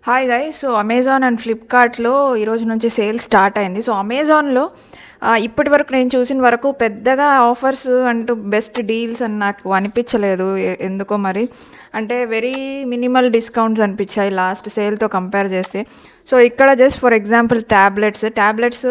Hi guys. So Amazon and ఫ్లిప్కార్ట్‌లో ఈరోజు నుంచి సేల్ స్టార్ట్ అయింది. సో అమెజాన్‌లో ఇప్పటి వరకు నేను చూసిన వరకు పెద్దగా ఆఫర్స్ అంటూ బెస్ట్ డీల్స్ అని నాకు అనిపించలేదు. ఎందుకో మరి. అంటే వెరీ మినిమల్ డిస్కౌంట్స్ అనిపించాయి లాస్ట్ సేల్‌తో కంపేర్ చేస్తే. సో ఇక్కడ జస్ట్ ఫర్ ఎగ్జాంపుల్ టాబ్లెట్స్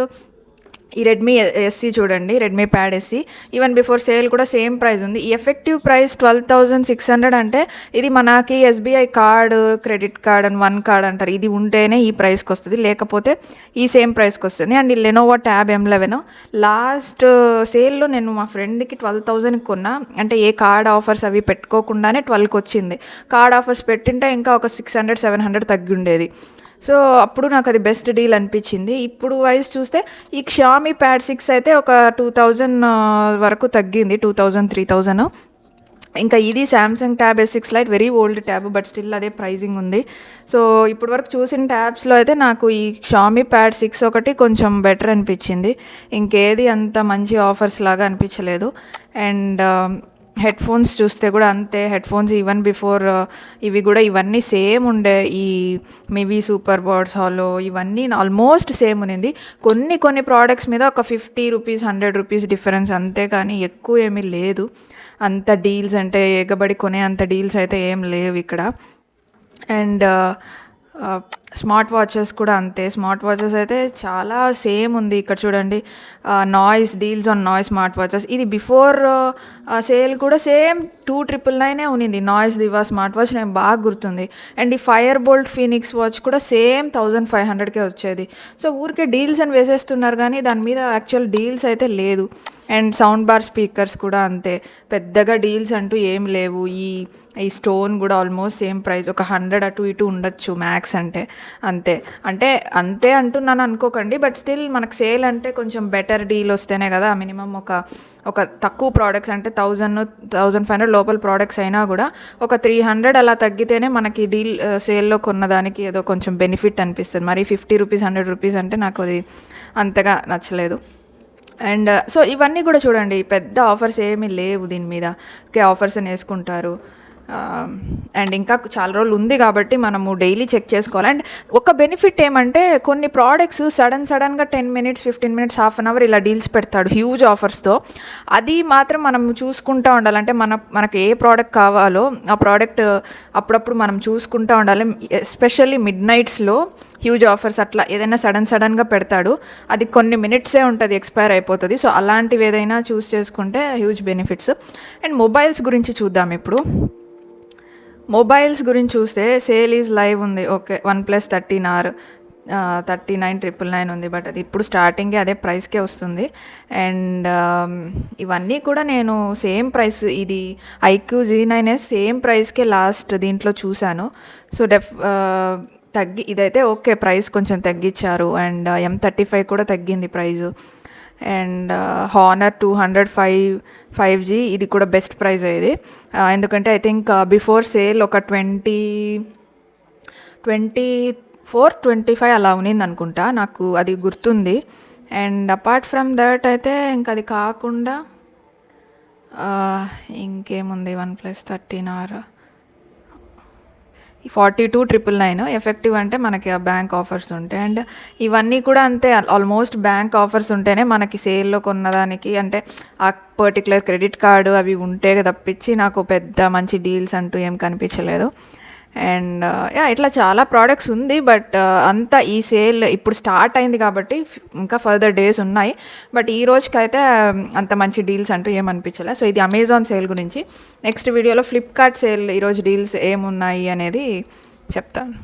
ఈ రెడ్మీ ఎస్సీ చూడండి, Redmi pad SC even before sale కూడా సేమ్ ప్రైస్ ఉంది. ఈ ఎఫెక్టివ్ ప్రైస్ 12,600 అంటే ఇది మనకి ఎస్బీఐ కార్డు, క్రెడిట్ కార్డ్ అని వన్ కార్డ్ అంటారు, ఇది ఉంటేనే ఈ ప్రైస్కి వస్తుంది, లేకపోతే ఈ సేమ్ ప్రైస్కి వస్తుంది. అండ్ ఈ లెనోవో ట్యాబ్ M11 లాస్ట్ సేల్లో నేను మా ఫ్రెండ్కి 12,000కి కొన్నా. అంటే ఏ కార్డ్ ఆఫర్స్ అవి పెట్టుకోకుండానే 12కి వచ్చింది. కార్డ్ ఆఫర్స్ పెట్టింటే ఇంకా ఒక 600-700 తగ్గి ఉండేది. సో అప్పుడు నాకు అది బెస్ట్ డీల్ అనిపించింది. ఇప్పుడు వైజ్ చూస్తే ఈ Xiaomi ప్యాడ్ 6 అయితే ఒక 2000 వరకు తగ్గింది, 2000-3000. ఇంకా ఇది Samsung tab S6 light, very old tab, but still అదే ప్రైజింగ్ ఉంది. సో ఇప్పటి వరకు చూసిన ట్యాబ్స్లో అయితే నాకు ఈ Xiaomi ప్యాడ్ 6 ఒకటి కొంచెం బెటర్ అనిపించింది. ఇంకేది అంత మంచి ఆఫర్స్ లాగా అనిపించలేదు. అండ్ హెడ్ ఫోన్స్ చూస్తే కూడా అంతే. హెడ్ ఫోన్స్ ఈవెన్ బిఫోర్ ఇవి కూడా ఇవన్నీ సేమ్ ఉండే. ఈ మేబీ సూపర్ బర్డ్స్ హాలో ఇవన్నీ ఆల్మోస్ట్ సేమ్ ఉంది. కొన్ని ప్రోడక్ట్స్ మీద ఒక 50 రూపీస్ 100 రూపీస్ డిఫరెన్స్ అంతే, కానీ ఎక్కువ ఏమీ లేదు. అంత డీల్స్ అంటే ఎగబడి కొనే అంత డీల్స్ అయితే ఏం లేవు ఇక్కడ. అండ్ స్మార్ట్ వాచెస్ కూడా అంతే. స్మార్ట్ వాచెస్ అయితే చాలా సేమ్ ఉంది. ఇక్కడ చూడండి, noise deals on noise smart watches, ఇది బిఫోర్ సేల్ కూడా సేమ్ 2,999 ఉన్నింది నాయిస్ దివా స్మార్ట్ వాచ్, నేను బాగా గుర్తుంది. అండ్ ఈ ఫైర్ బోల్ట్ ఫీనిక్స్ వాచ్ కూడా సేమ్ 1,500కే వచ్చేది. సో ఊరికే డీల్స్ అని వేసేస్తున్నారు కానీ దాని మీద యాక్చువల్ డీల్స్ అయితే లేదు. అండ్ సౌండ్ బార్ స్పీకర్స్ కూడా అంతే, పెద్దగా డీల్స్ అంటూ ఏం లేవు. ఈ స్టోన్ కూడా ఆల్మోస్ట్ సేమ్ ప్రైస్, ఒక 100 అటు ఇటు ఉండొచ్చు మ్యాక్స్, అంతే అంటున్నాను అనుకోకండి. బట్ స్టిల్ మనకు సేల్ అంటే కొంచెం బెటర్ డీల్ వస్తేనే కదా. మినిమం ఒక తక్కువ ప్రోడక్ట్స్ అంటే 1,000-1,500 లోపల ప్రోడక్ట్స్ అయినా కూడా ఒక 300 అలా తగ్గితేనే మనకి డీల్ సేల్లో కొన్నదానికి ఏదో కొంచెం బెనిఫిట్ అనిపిస్తుంది. మరి 50 రూపీస్ 100 రూపీస్ అంటే నాకు అది అంతగా నచ్చలేదు. అండ్ సో ఇవన్నీ కూడా చూడండి, పెద్ద ఆఫర్స్ ఏమీ లేవు దీని మీద. ఓకే, ఆఫర్స్ అని వేసుకుంటారు. అండ్ ఇంకా చాలా రోజులు ఉంది కాబట్టి మనము డైలీ చెక్ చేసుకోవాలి. అండ్ ఒక బెనిఫిట్ ఏమంటే కొన్ని ప్రోడక్ట్స్ సడన్గా 10 minutes 15 minutes half an hour ఇలా డీల్స్ పెడతాడు హ్యూజ్ ఆఫర్స్తో. అది మాత్రం మనం చూసుకుంటూ ఉండాలి. అంటే మనకు ఏ ప్రోడక్ట్ కావాలో ఆ ప్రోడక్ట్ అప్పుడప్పుడు మనం చూసుకుంటూ ఉండాలి. ఎస్పెషల్లీ మిడ్ నైట్స్లో హ్యూజ్ ఆఫర్స్ అట్లా ఏదైనా సడన్గా పెడతాడు, అది కొన్ని మినిట్సే ఉంటుంది, ఎక్స్పైర్ అయిపోతుంది. సో అలాంటివి ఏదైనా చూస్ చేసుకుంటే హ్యూజ్ బెనిఫిట్స్. అండ్ మొబైల్స్ గురించి చూద్దాం ఇప్పుడు. మొబైల్స్ గురించి చూస్తే సేల్ ఈజ్ లైవ్ ఉంది. ఓకే, OnePlus 13R 39,999 ఉంది, బట్ అది ఇప్పుడు స్టార్టింగే అదే ప్రైస్కే వస్తుంది. అండ్ ఇవన్నీ కూడా నేను సేమ్ ప్రైస్, ఇది iQ Z9s సేమ్ ప్రైస్కే లాస్ట్ దీంట్లో చూశాను. సో ఇదైతే ఓకే, ప్రైస్ కొంచెం తగ్గించారు. అండ్ M35 కూడా తగ్గింది ప్రైజు. అండ్ హానర్ 205 5G ఇది కూడా బెస్ట్ ప్రైస్ ఇది. ఎందుకంటే ఐ థింక్ బిఫోర్ సేల్ ఒక 24-25 అలా ఉన్నింది అనుకుంటా, నాకు అది గుర్తుంది. అండ్ అపార్ట్ ఫ్రమ్ దట్ అయితే ఇంకా అది కాకుండా ఇంకేముంది, OnePlus 13R 42,999 ఎఫెక్టివ్ అంటే మనకి ఆ బ్యాంక్ ఆఫర్స్ ఉంటాయి. అండ్ ఇవన్నీ కూడా అంతే, ఆల్మోస్ట్ బ్యాంక్ ఆఫర్స్ ఉంటేనే మనకి సేల్లో కొన్నదానికి, అంటే ఆ పర్టికులర్ క్రెడిట్ కార్డు అవి ఉంటే తప్పించి నాకు పెద్ద మంచి డీల్స్ అంటూ ఏం కనిపించలేదు. అండ్ ఇట్లా చాలా ప్రోడక్ట్స్ ఉంది, బట్ అంతా ఈ సేల్ ఇప్పుడు స్టార్ట్ అయింది కాబట్టి ఇంకా ఫర్దర్ డేస్ ఉన్నాయి. బట్ ఈ రోజుకైతే అంత మంచి డీల్స్ అంటూ ఏమనిపించలేదు. సో ఇది అమెజాన్ సేల్ గురించి. నెక్స్ట్ వీడియోలో ఫ్లిప్కార్ట్ సేల్ ఈరోజు డీల్స్ ఏమున్నాయి అనేది చెప్తాను.